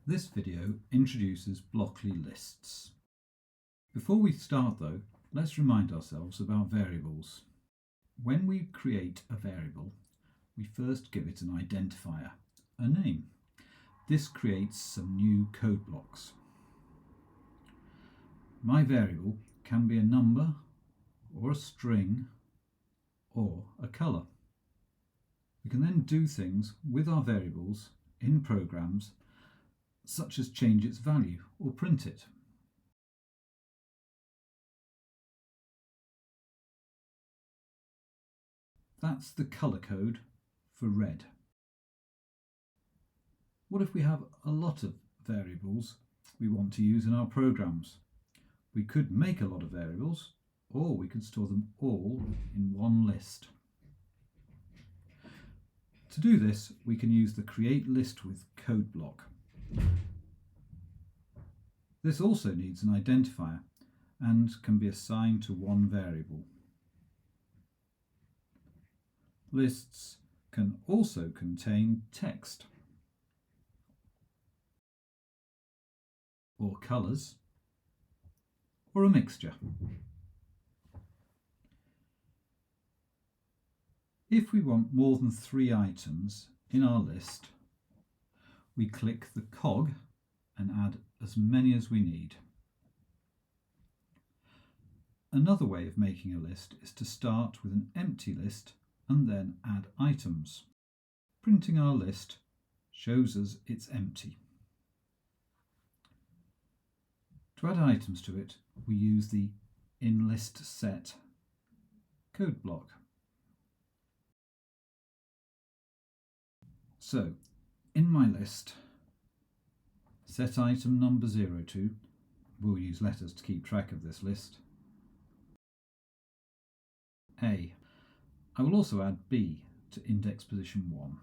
This video introduces Blockly lists. Before we start though, let's remind ourselves about variables. When we create a variable, we first give it an identifier, a name. This creates some new code blocks. My variable can be a number, or a string, or a colour. We can then do things with our variables in programs such as change its value or print it. That's the colour code for red. What if we have a lot of variables we want to use in our programs? We could make a lot of variables, or we could store them all in one list. To do this, we can use the create list with code block. This also needs an identifier and can be assigned to one variable. Lists can also contain text or colours or a mixture. If we want more than 3 items in our list, we click the cog and add as many as we need. Another way of making a list is to start with an empty list and then add items. Printing our list shows us it's empty. To add items to it, we use the InListSet code block. So, in my list, set item number 02, we'll use letters to keep track of this list, A. I will also add B to index position 1.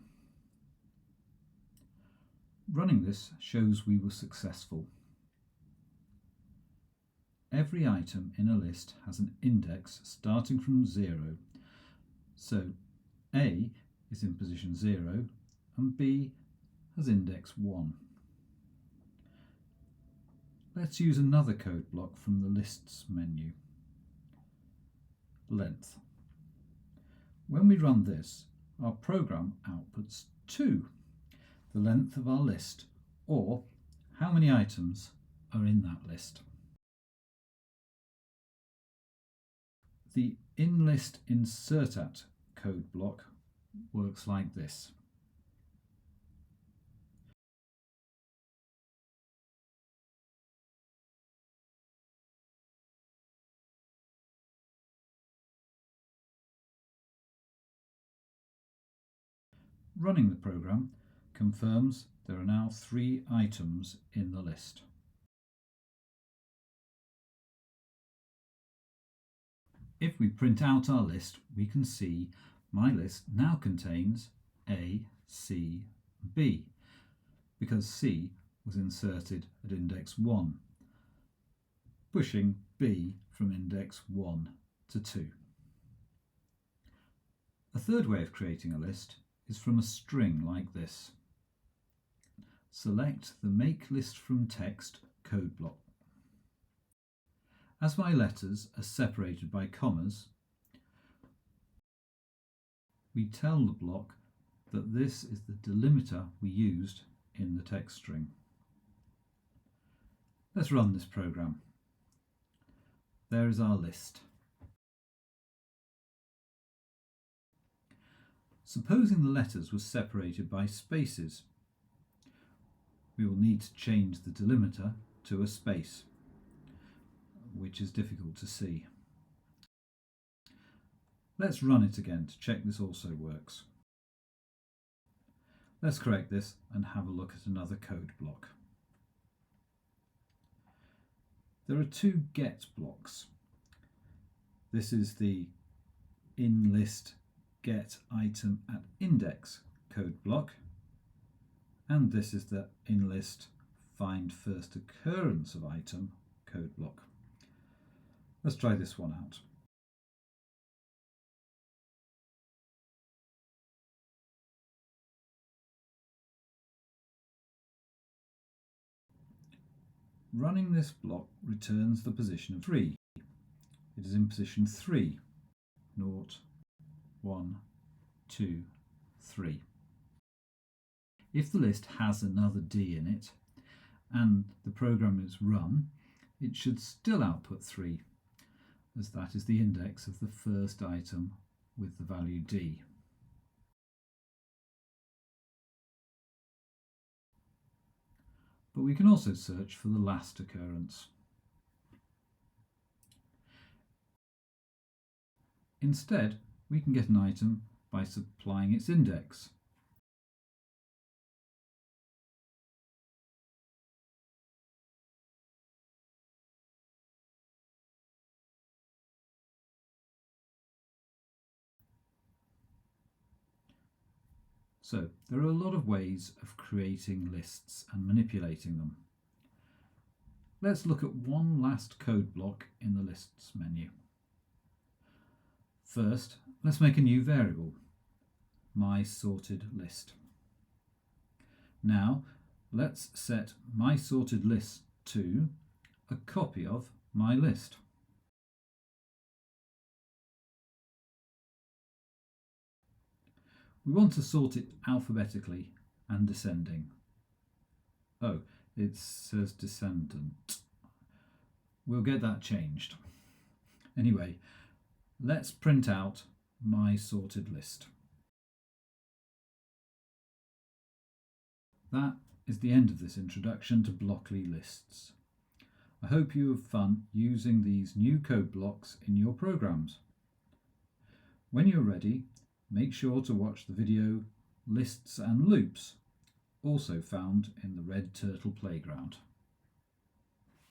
Running this shows we were successful. Every item in a list has an index starting from 0, so A is in position 0 and B has index 1. Let's use another code block from the lists menu. Length. When we run this, our program outputs 2, the length of our list, or how many items are in that list. The InListInsertAt code block works like this. Running the program confirms there are now 3 items in the list. If we print out our list, we can see my list now contains A, C, B, because C was inserted at index 1, pushing B from index 1 to 2. A third way of creating a list is from a string like this. Select the Make List from Text code block. As my letters are separated by commas, we tell the block that this is the delimiter we used in the text string. Let's run this program. There is our list. Supposing the letters were separated by spaces, we will need to change the delimiter to a space, which is difficult to see. Let's run it again to check this also works. Let's correct this and have a look at another code block. There are 2 get blocks. This is the InList get item at index code block, and this is the InList find first occurrence of item code block. Let's try this one out. running this block returns the position of 3. It is in position 3. 0, 1, 2, 3. If the list has another D in it and the program is run, it should still output 3, as that is the index of the first item with the value D. But we can also search for the last occurrence. Instead, we can get an item by supplying its index. So there are a lot of ways of creating lists and manipulating them. Let's look at one last code block in the lists menu. First, let's make a new variable, mySortedList. Now let's set mySortedList to a copy of myList. We want to sort it alphabetically and descending. Oh, it says descendant. We'll get that changed. Anyway, let's print out mySortedList. That is the end of this introduction to Blockly lists. I hope you have fun using these new code blocks in your programs. When you're ready, make sure to watch the video Lists and Loops, also found in the Red Turtle Playground.